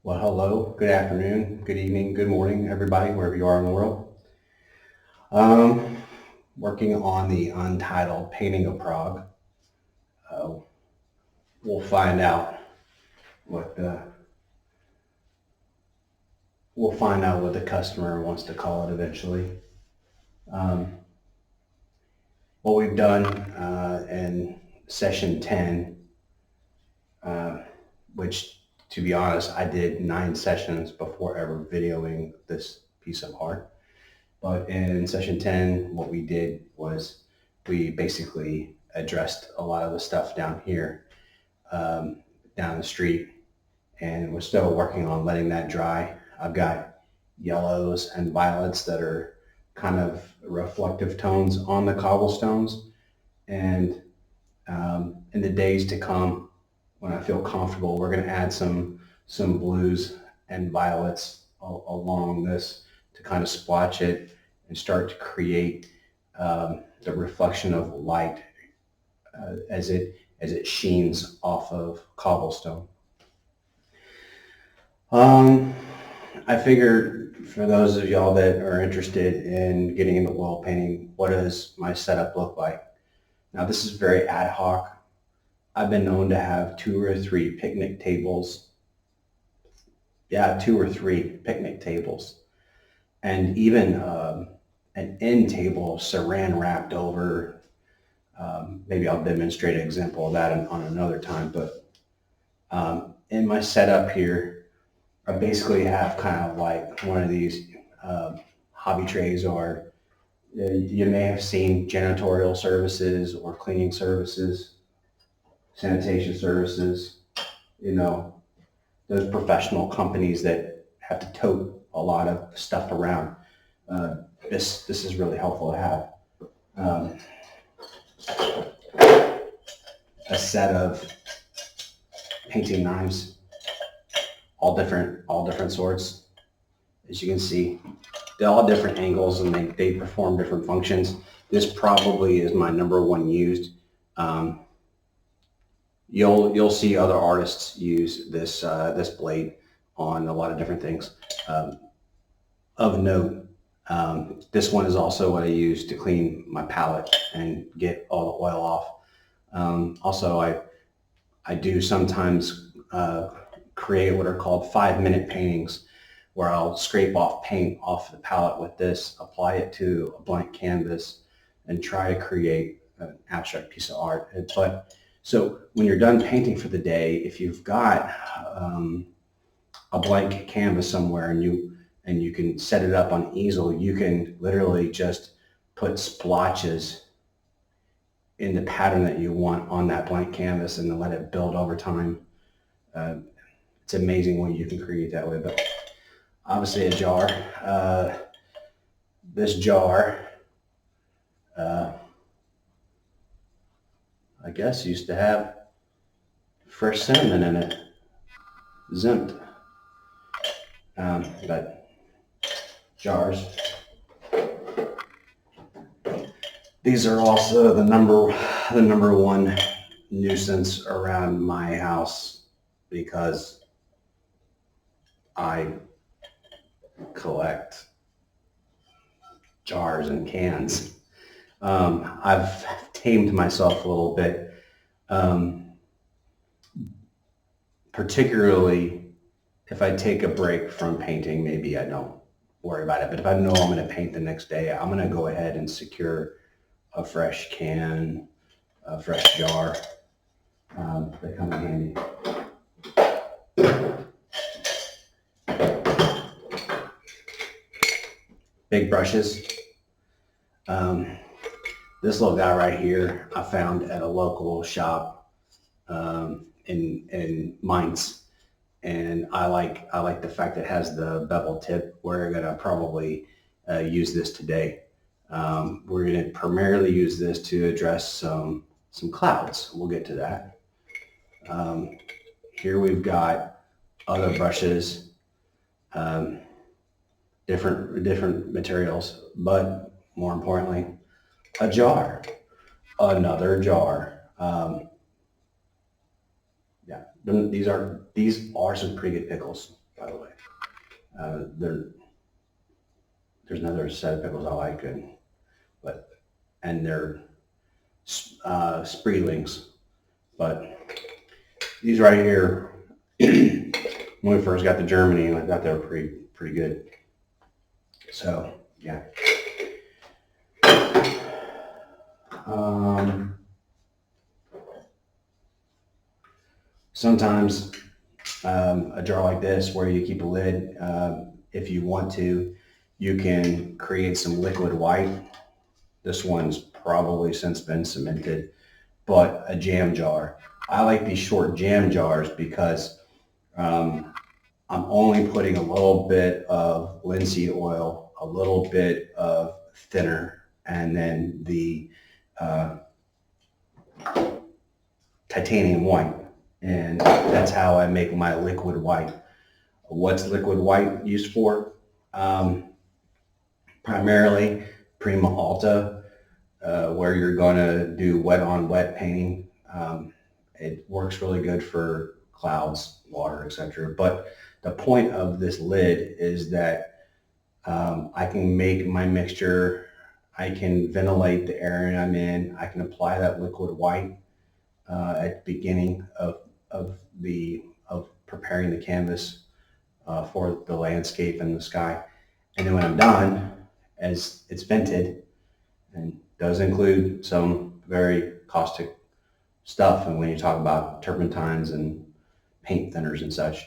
Well, hello, good afternoon, good evening, good morning, everybody, wherever you are in the world. Um, Working on the Untitled painting of Prague. Uh, we'll find out what the we'll find out what the customer wants to call it eventually. Um, what we've done in session 10, uh, which to be honest, I did 9 sessions before ever videoing this piece of art. But in session 10, what we did was we basically addressed a lot of the stuff down here, down the street, and we're still working on letting that dry. I've got yellows and violets that are kind of reflective tones on the cobblestones. And in the days to come, when I feel comfortable, we're going to add some blues and violets along this to kind of splotch it and start to create the reflection of light as it sheens off of cobblestone. Um, I figured for those of y'all that are interested in getting into oil painting, what does my setup look like? Now, this is very ad hoc. I've been known to have 2 or 3 picnic tables. Yeah, 2 or 3 picnic tables, and even an end table saran wrapped over. Maybe I'll demonstrate an example of that on another time. But in my setup here, I basically have kind of like one of these hobby trays, or you may have seen janitorial services or cleaning services, sanitation services, you know, those professional companies that have to tote a lot of stuff around. Uh, this is really helpful to have. Um, a set of painting knives, all different sorts. As you can see, they're all different angles and they perform different functions. This probably is my number one used. Um, you'll see other artists use this blade on a lot of different things. Um, of note, this one is also what I use to clean my palette and get all the oil off. Also, I do sometimes create what are called 5-minute paintings, where I'll scrape off paint off the palette with this, apply it to a blank canvas, and try to create an abstract piece of art. But so when you're done painting for the day, if you've got a blank canvas somewhere and you can set it up on easel, you can literally just put splotches in the pattern that you want on that blank canvas and then let it build over time. Uh, it's amazing what you can create that way. But obviously a jar. This jar, uh, I guess, used to have fresh cinnamon in it, zimt. But jars. These are also the number one nuisance around my house because I collect jars and cans. I've tamed myself a little bit, um, particularly if I take a break from painting. Maybe I don't worry about it, but if I know I'm going to paint the next day, I'm going to go ahead and secure a fresh can, a fresh jar. They come in handy. Big brushes. Um, this little guy right here, I found at a local shop in Mainz, and I like the fact that it has the bevel tip. We're gonna probably use this today. We're gonna primarily use this to address some clouds. We'll get to that. Here we've got other brushes, um, different materials, but more importantly, a jar, another jar. Yeah, these are some pretty good pickles. There's another set of pickles I like, and they're Spreelings. But these right here, when we first got to Germany, I thought they were pretty good. So yeah. Sometimes a jar like this where you keep a lid, if you want to, you can create some liquid white. This one's probably since been cemented, but a jam jar. I like these short jam jars because I'm only putting a little bit of linseed oil, a little bit of thinner, and then the titanium white. And that's how I make my liquid white. What's liquid white used for? Primarily Prima Alta, where you're going to do wet on wet painting. It works really good for clouds, water, etc. But the point of this lid is that I can make my mixture, I can ventilate the area I'm in, I can apply that liquid white at the beginning of preparing the canvas for the landscape and the sky. And then when I'm done, as it's vented, and does include some very caustic stuff, and when you talk about turpentines and paint thinners and such,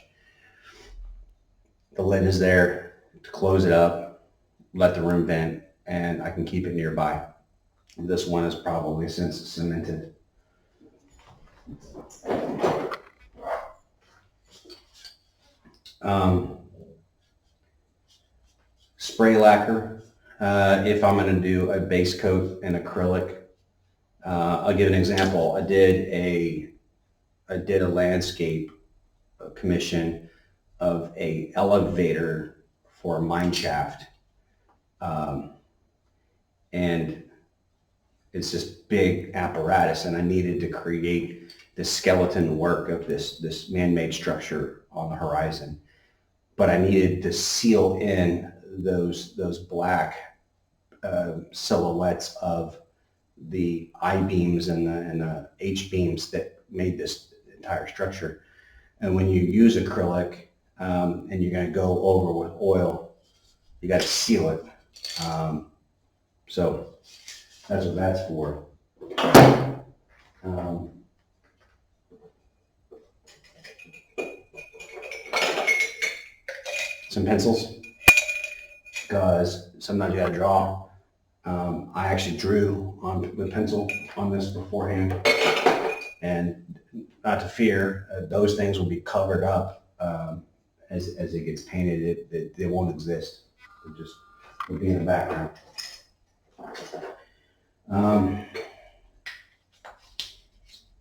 the lid is there to close it up, let the room vent, and I can keep it nearby. This one is probably since cemented. Spray lacquer. If I'm going to do a base coat in acrylic, I'll give an example. I did a landscape commission of a elevator for a mine shaft, and it's this big apparatus, and I needed to create the skeleton work of this man-made structure on the horizon. But I needed to seal in those black silhouettes of the I-beams and the H-beams that made this entire structure. And when you use acrylic and you're going to go over with oil, you got to seal it. So that's what that's for. Some pencils, because sometimes you got to draw. I actually drew on the pencil on this beforehand, and not to fear, those things will be covered up as it gets painted. They won't exist. They'll be in the background.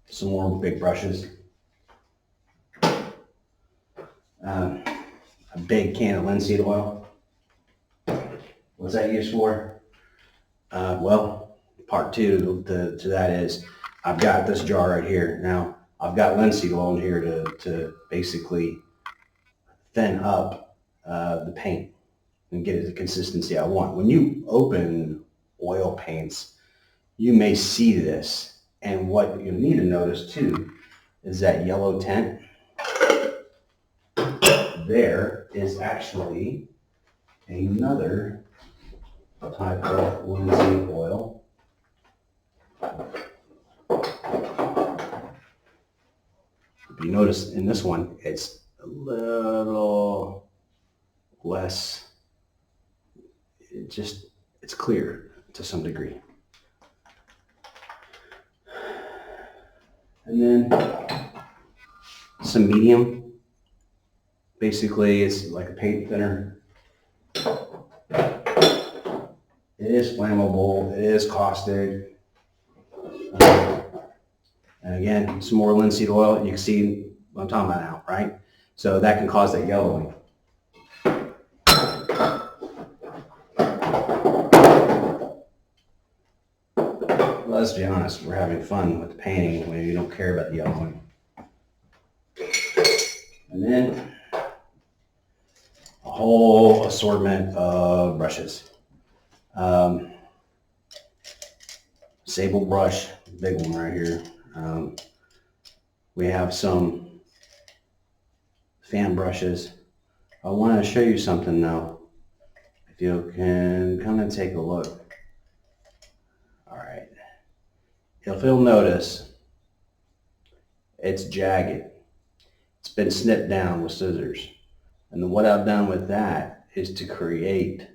Some more big brushes. A big can of linseed oil. What's that used for? Well, part two to that is I've got this jar right here. Now I've got linseed oil in here to basically thin up the paint and get it the consistency I want. When you open oil paints, you may see this, and what you need to notice too is that yellow tint. There is actually another type of linseed oil. If you notice in this one, it's a little less, it's clear to some degree. And then some medium. Basically, it's like a paint thinner. It is flammable. It is caustic. And again, some more linseed oil. You can see what I'm talking about now, right? So that can cause that yellowing. Let's be honest, we're having fun with the painting when you don't care about the yellowing. And then a whole assortment of brushes. Sable brush, big one right here. We have some fan brushes. I want to show you something though. If you can come and take a look. All right. If you'll notice, it's jagged. It's been snipped down with scissors. And what I've done with that is to create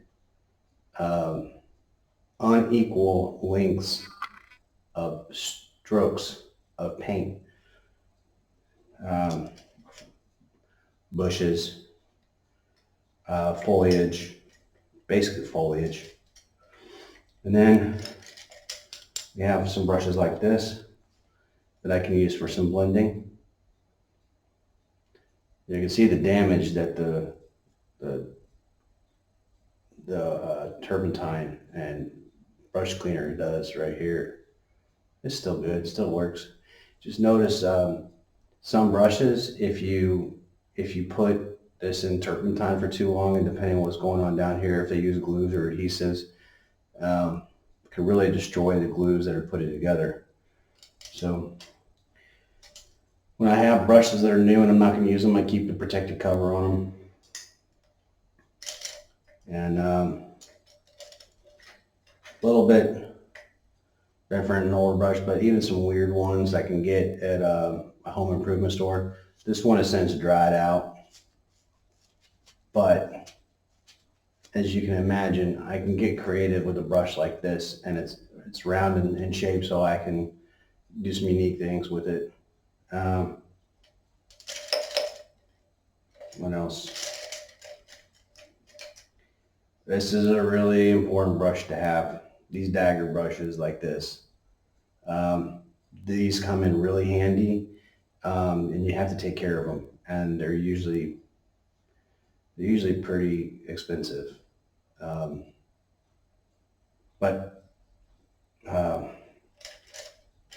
unequal lengths of strokes of paint. Bushes, foliage, basically foliage. And then we have some brushes like this that I can use for some blending. You can see the damage that the turpentine and brush cleaner does right here. It's still good, it still works. Just notice some brushes, if you put this in turpentine for too long, and depending on what's going on down here, if they use glues or adhesives, can really destroy the glues that are put it together. So when I have brushes that are new and I'm not going to use them, I keep the protective cover on them. And a little bit different than an older brush, but even some weird ones I can get at a home improvement store. This one has since dried out, but as you can imagine, I can get creative with a brush like this, and it's round in shape, so I can do some unique things with it. What else? This is a really important brush to have. These dagger brushes like this. These come in really handy, and you have to take care of them. And they're usually pretty expensive. But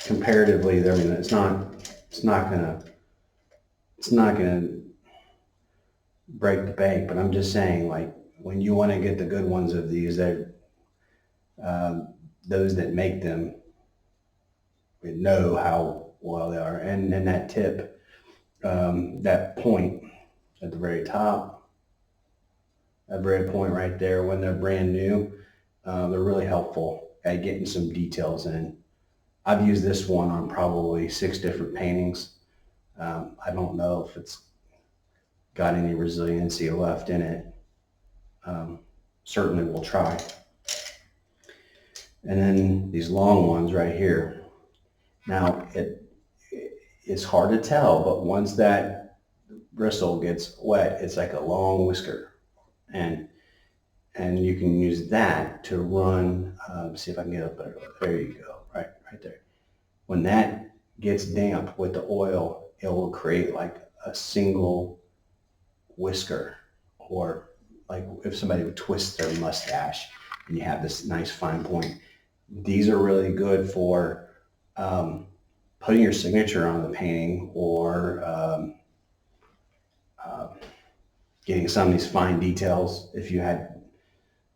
comparatively, I mean, it's not gonna break the bank. But I'm just saying, like, when you want to get the good ones of these, they're those that make them know how well they are. And then that tip, that point at the very top, that very point right there, when they're brand new, they're really helpful at getting some details in. I've used this one on probably 6 different paintings. I don't know if it's got any resiliency left in it. Certainly we'll try. And then these long ones right here. Now it's hard to tell, but once that bristle gets wet, it's like a long whisker, and you can use that to run. See if I can get up there. There you go, right there. When that gets damp with the oil, it will create like a single whisker, or like if somebody would twist their mustache and you have this nice fine point. These are really good for putting your signature on the painting, or getting some of these fine details if you had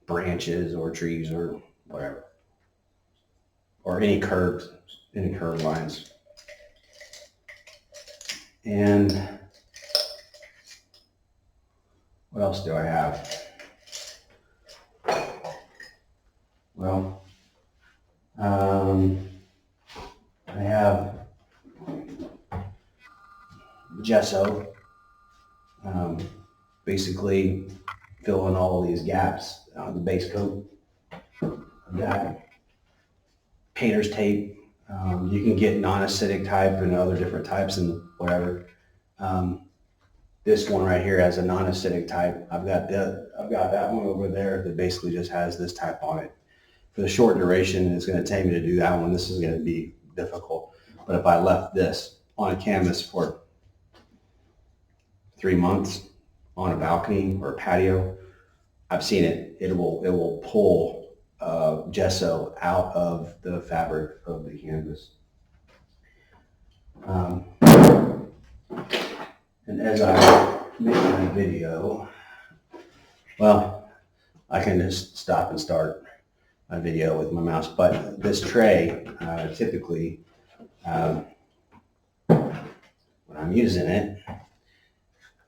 branches or trees or whatever, or any curved lines. And what else do I have? Well, I have gesso, basically fill in all of these gaps on the base coat. I've got painter's tape. You can get non-acidic type and other different types and whatever. This one right here has a non-acidic type. I've got that one over there that basically just has this type on it. For the short duration, it's going to take me to do that one. This is going to be difficult. But if I left this on a canvas for 3 months on a balcony or a patio, I've seen it. It will pull gesso out of the fabric of the canvas. And as I make my video, well, I can just stop and start a video with my mouse, but this tray, typically, when I'm using it,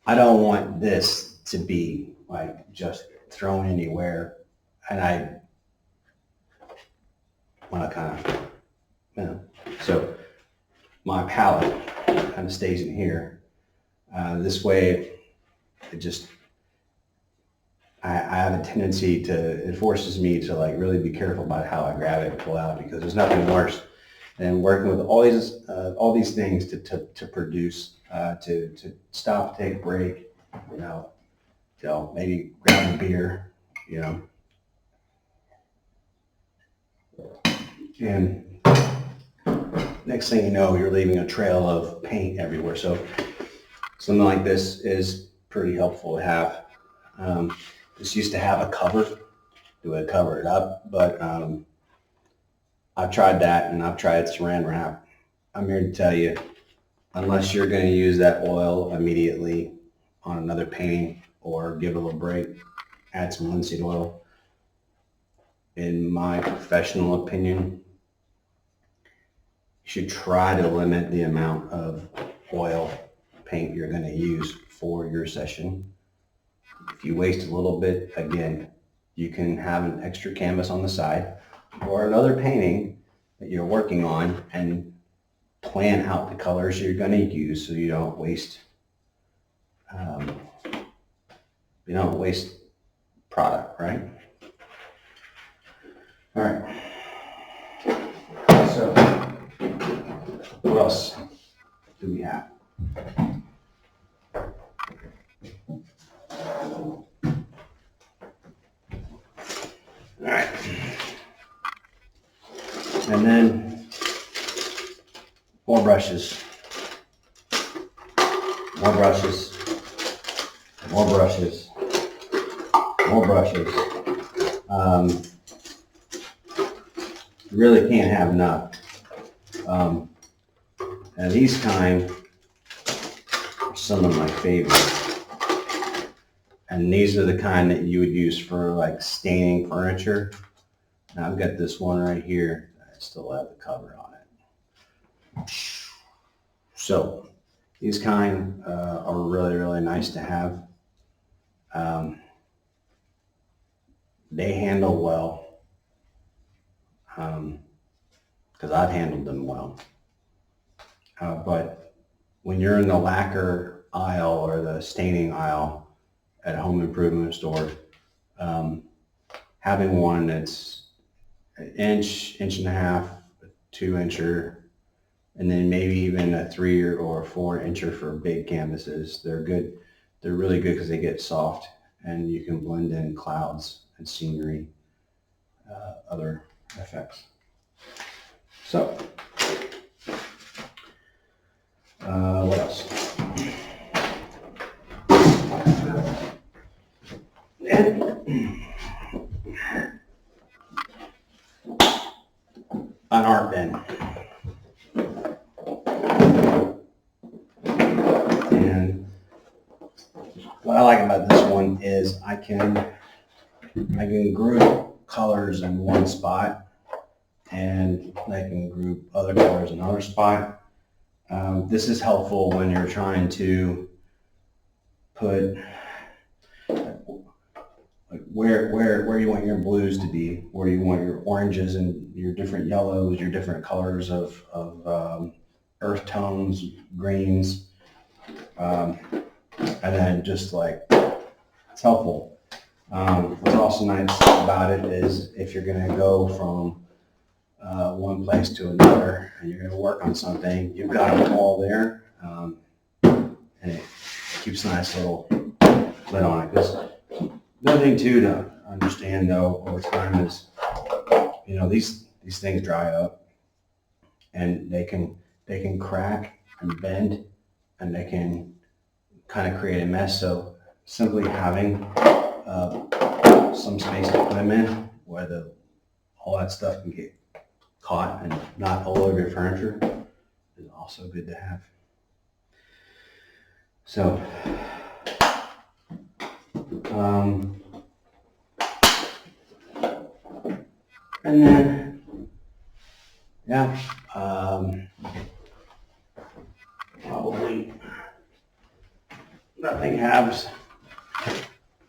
I don't want this to be like just thrown anywhere, and I want to kind of, so my palette kind of stays in here. This way, it just, I have a tendency to, it forces me to like really be careful about how I grab it and pull out, because there's nothing worse than working with all these things to produce, to stop, take a break, maybe grab a beer, and next thing you know, you're leaving a trail of paint everywhere. So something like this is pretty helpful to have. This used to have a cover that would cover it up, but I've tried that, and I've tried saran wrap. I'm here to tell you, unless you're going to use that oil immediately on another painting or give it a little break, add some linseed oil. In my professional opinion, you should try to limit the amount of oil paint you're going to use for your session. If you waste a little bit, again, you can have an extra canvas on the side or another painting that you're working on and plan out the colors you're going to use so you don't waste product, right? All right. So what else do we have? All right. And then more brushes, more brushes, more brushes, more brushes. You really can't have enough. And these kind are some of my favorites. And these are the kind that you would use for like staining furniture. Now I've got this one right here. I still have the cover on it. So these kind are really, really nice to have. They handle well because I've handled them well. But when you're in the lacquer aisle or the staining aisle at a home improvement store, having one that's an inch, inch and a half, 2-incher, and then maybe even a 3 or 4-incher for big canvases. They're good. They're really good because they get soft and you can blend in clouds and scenery, other effects. So, what else? An art bin. And what I like about this one is I can group colors in one spot, and I can group other colors in another spot. This is helpful when you're trying to put where you want your blues to be, where you want your oranges and your different yellows, your different colors of earth tones, greens, and then just like, it's helpful. What's also nice about it is if you're going to go from one place to another and you're going to work on something, you've got them all there, and it keeps a nice little lid on it. Because the other thing too to understand though over time is, these things dry up and they can crack and bend and they can kind of create a mess. So simply having some space to put them in where all that stuff can get caught and not all over your furniture is also good to have. So And then, yeah, probably nothing halves.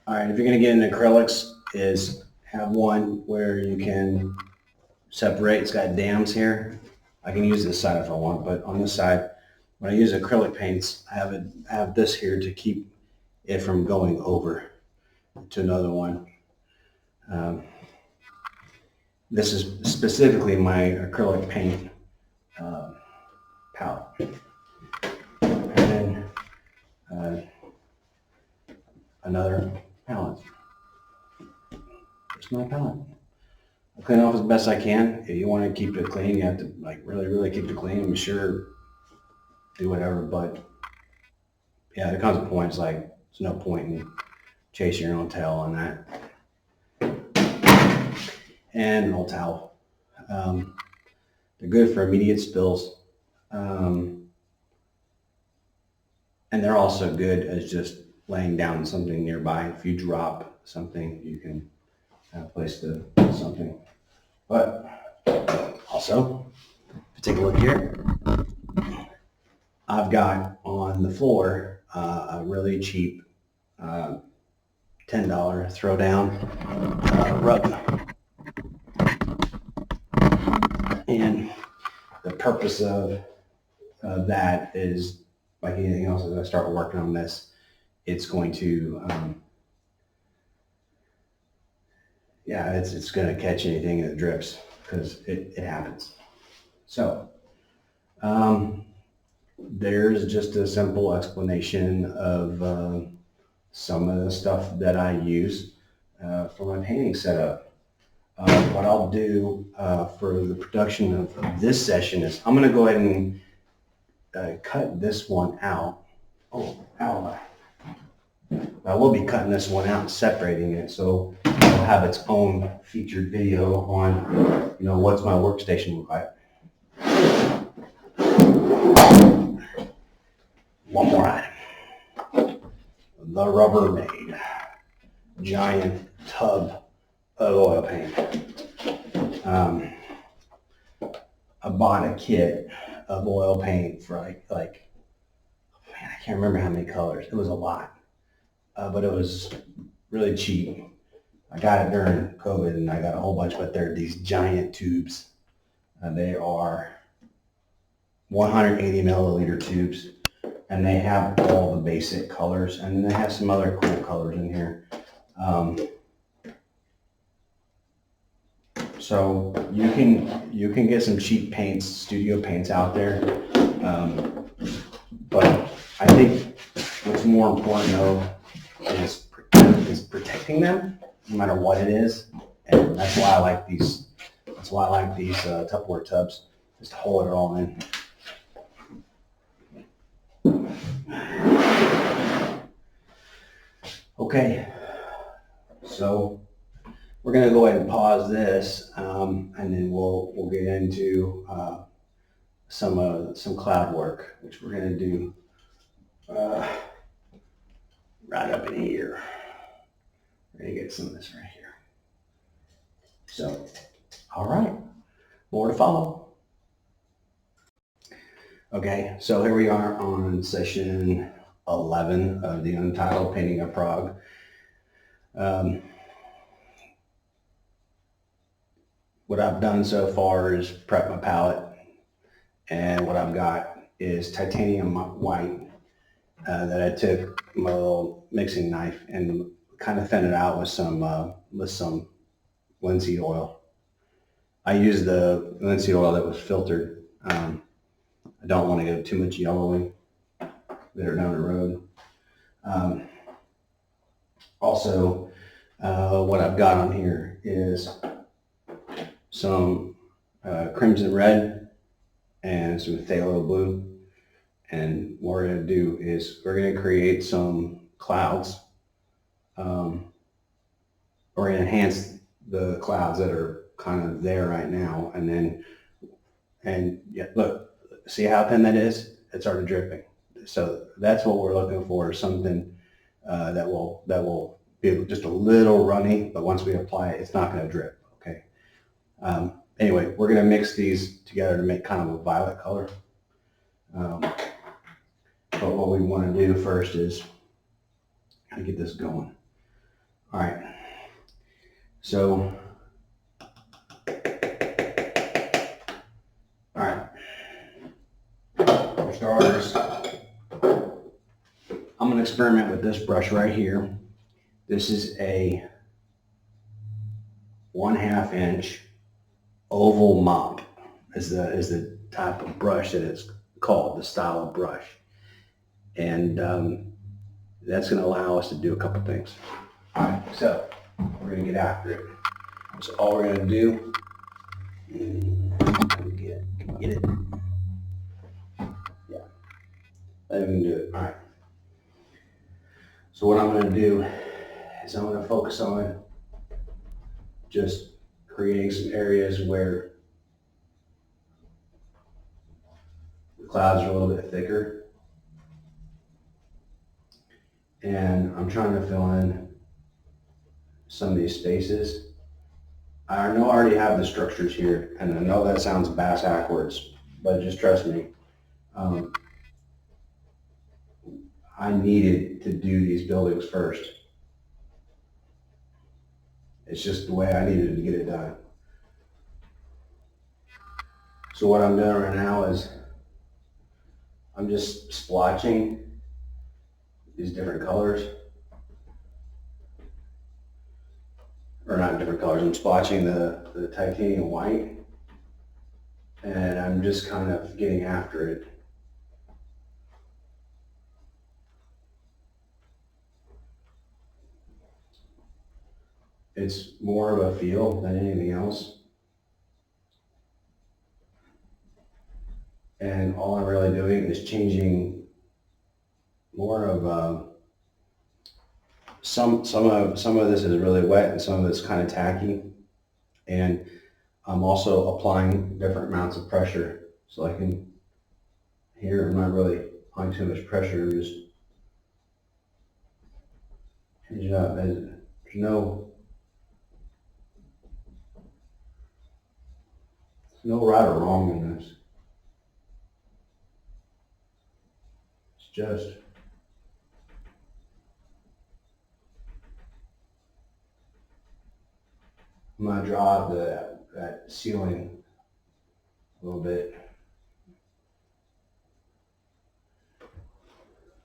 All right, if you're gonna get into acrylics, is have one where you can separate. It's got dams here. I can use this side if I want, but on this side, when I use acrylic paints, I have this here to keep it from going over to another one. This is specifically my acrylic paint palette. And then another palette. It's my palette. I clean off as best I can. If you want to keep it clean, you have to like really, really keep it clean. I'm sure do whatever, but yeah, there comes a point it's like there's no point in chasing your own tail on that. And an old towel. They're good for immediate spills. And they're also good as just laying down something nearby. If you drop something, you can have a place to put something. But also, if you take a look here, I've got on the floor a really cheap $10 throwdown rug. And the purpose of that is, like anything else, as I start working on this, it's going to, it's going to catch anything that drips because it happens. So there's just a simple explanation of some of the stuff that I use for my painting setup. What I'll do for the production of this session is I'm going to go ahead and cut this one out. Oh, ow. I will be cutting this one out and separating it, so it'll have its own featured video on, what's my workstation look like. One more item. The Rubbermaid giant tub of oil paint. I bought a kit of oil paint for man, I can't remember how many colors. It was a lot, but it was really cheap. I got it during COVID, and I got a whole bunch, but they're these giant tubes. They are 180 milliliter tubes, and they have all the basic colors, and then they have some other cool colors in here. So you can get some cheap paints, studio paints out there, but I think what's more important though is protecting them, no matter what it is, and that's why I like these. That's why I like these Tupperware tubs, just to hold it all in. Okay, so we're going to go ahead and pause this, and then we'll get into some cloud work, which we're going to do right up in here. We're going to get some of this right here. So, all right, more to follow. Okay, so here we are on session 11 of the Untitled Painting of Prague. What I've done so far is prep my palette, and what I've got is titanium white that I took my little mixing knife and kind of thinned it out with some linseed oil. I used the linseed oil that was filtered. I don't want to get too much yellowing later down the road. Also, what I've got on here is some crimson red and some phthalo blue. And what we're going to do is we're going to create some clouds. We're going to enhance the clouds that are kind of there right now. And yeah, look, see how thin that is? It's already dripping. So that's what we're looking for, something that will be just a little runny, but once we apply it, it's not going to drip. Okay. Anyway, we're going to mix these together to make kind of a violet color. But what we want to do first is kind of get this going. All right. So, all right. For starters, I'm going to experiment with this brush right here. This is a 1/2 inch oval mop is the type of brush that it's called, the style of brush. And that's going to allow us to do a couple things. All right, so we're going to get after it. So all we're going to do, get it? Yeah, I can do it. All right. So what I'm going to do is I'm going to focus on just creating some areas where the clouds are a little bit thicker. And I'm trying to fill in some of these spaces. I know I already have the structures here, and I know that sounds backwards, but just trust me. I needed to do these buildings first. It's just the way I needed to get it done. So what I'm doing right now is I'm just splotching these different colors. Or not different colors, I'm splotching the titanium white. And I'm just kind of getting after it. It's more of a feel than anything else. And all I'm really doing is changing more of some of this is really wet and some of it's kind of tacky. And I'm also applying different amounts of pressure. So I can, here I'm not really applying too much pressure, I'm just change it up. There's no right or wrong in this. It's just I'm gonna draw that ceiling a little bit.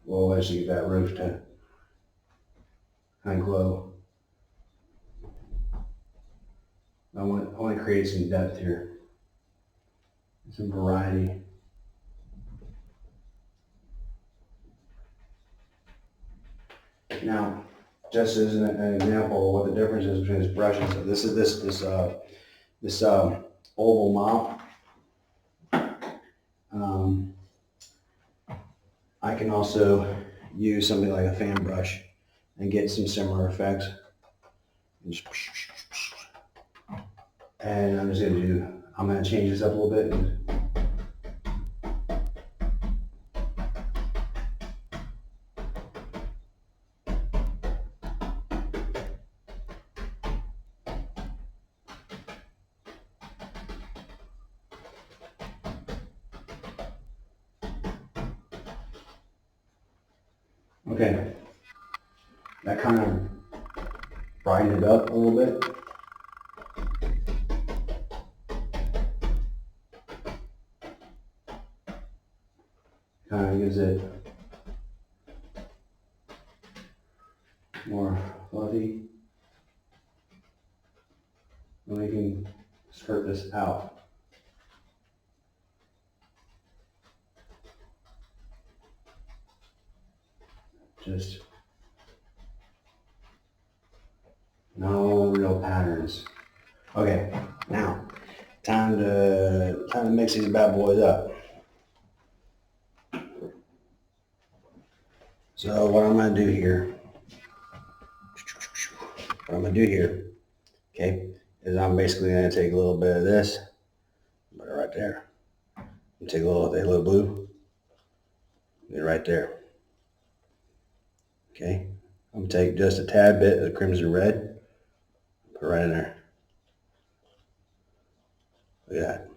We'll eventually get that roof to kind of glow. I want to create some depth here, some variety. Now, just as an example of what the difference is between these brushes, so this is this oval mop. I can also use something like a fan brush and get some similar effects. And I'm gonna change this up a little bit. Okay, that kind of brightened it up a little bit. Kind of gives it more fluffy. And we can skirt this out. Just no real patterns. Okay, now time to mix these bad boys up. So what I'm gonna do here, okay, is I'm basically gonna take a little bit of this, put it right there. Take a little blue, get it right there. Okay, I'm gonna take just a tad bit of the crimson red, put it right in there. Look at that.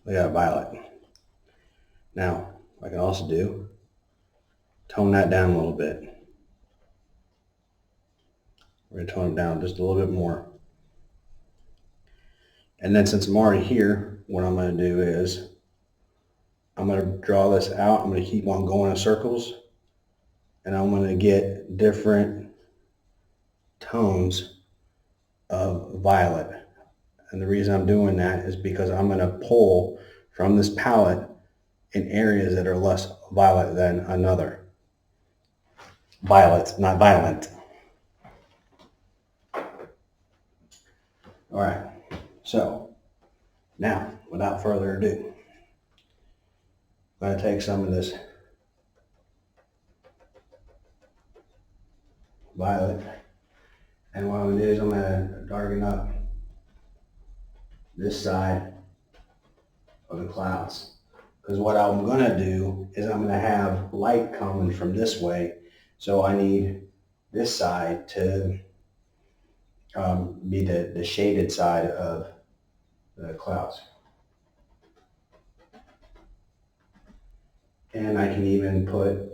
Look at that violet. Now, I can also do, tone that down a little bit. We're going to tone it down just a little bit more. And then since I'm already here, what I'm going to do is I'm going to draw this out. I'm going to keep on going in circles. And I'm going to get different tones of violet. And the reason I'm doing that is because I'm going to pull from this palette in areas that are less violet than another. Violet, not violent. All right, so now, without further ado, I'm going to take some of this violet, and what I'm going to do is I'm going to darken up this side of the clouds. Because what I'm going to do is I'm going to have light coming from this way, so I need this side to be the shaded side of the clouds. And I can even put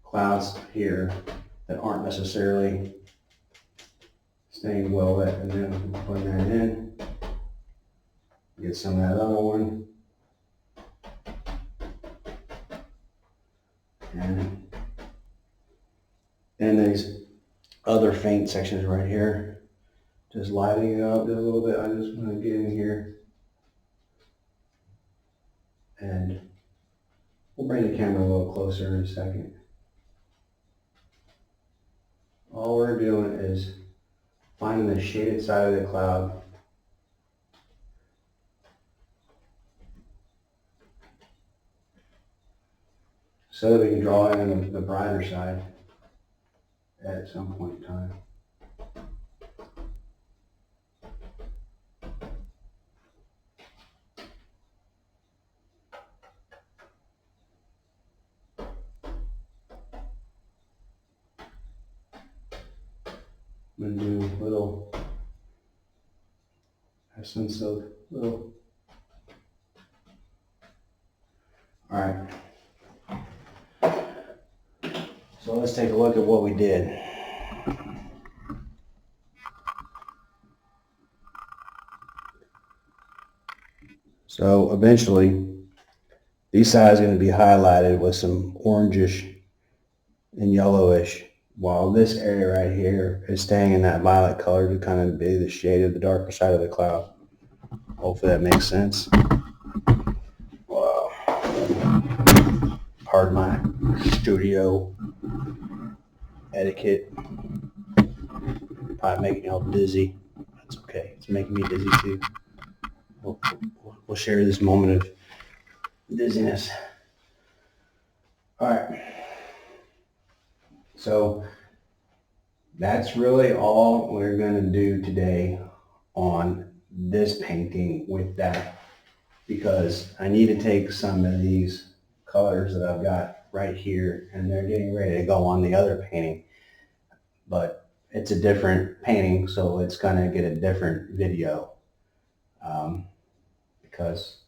clouds here that aren't necessarily staying well lit, and then I'm putting that in. Get some of that other one. And these other faint sections right here, just lighting it up just a little bit. I just want to get in here, and we'll bring the camera a little closer in a second. All we're doing is finding the shaded side of the cloud, so that we can draw in the brighter side at some point in time. I'm going to do little essence of little. All right. So let's take a look at what we did. So eventually, these sides are going to be highlighted with some orangish and yellowish, while this area right here is staying in that violet color to kind of be the shade of the darker side of the cloud. Hopefully that makes sense. Wow. Pardon my studio etiquette. Probably making y'all dizzy. That's okay. It's making me dizzy too. We'll share this moment of dizziness. All right. So that's really all we're going to do today on this painting with that, because I need to take some of these colors that I've got right here, and they're getting ready to go on the other painting. But it's a different painting, so it's going to get a different video, because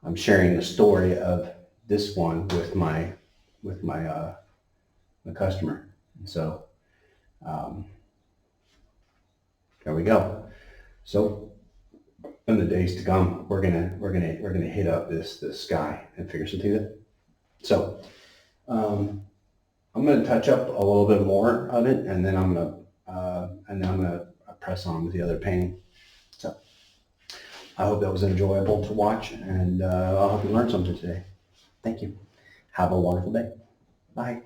I'm sharing the story of this one with my customer. And so there we go. So in the days to come, we're gonna hit up this sky and figure something out. So I'm gonna touch up a little bit more of it, and then I'm gonna press on with the other painting. So I hope that was enjoyable to watch, and I hope you learned something today. Thank you. Have a wonderful day. Bye.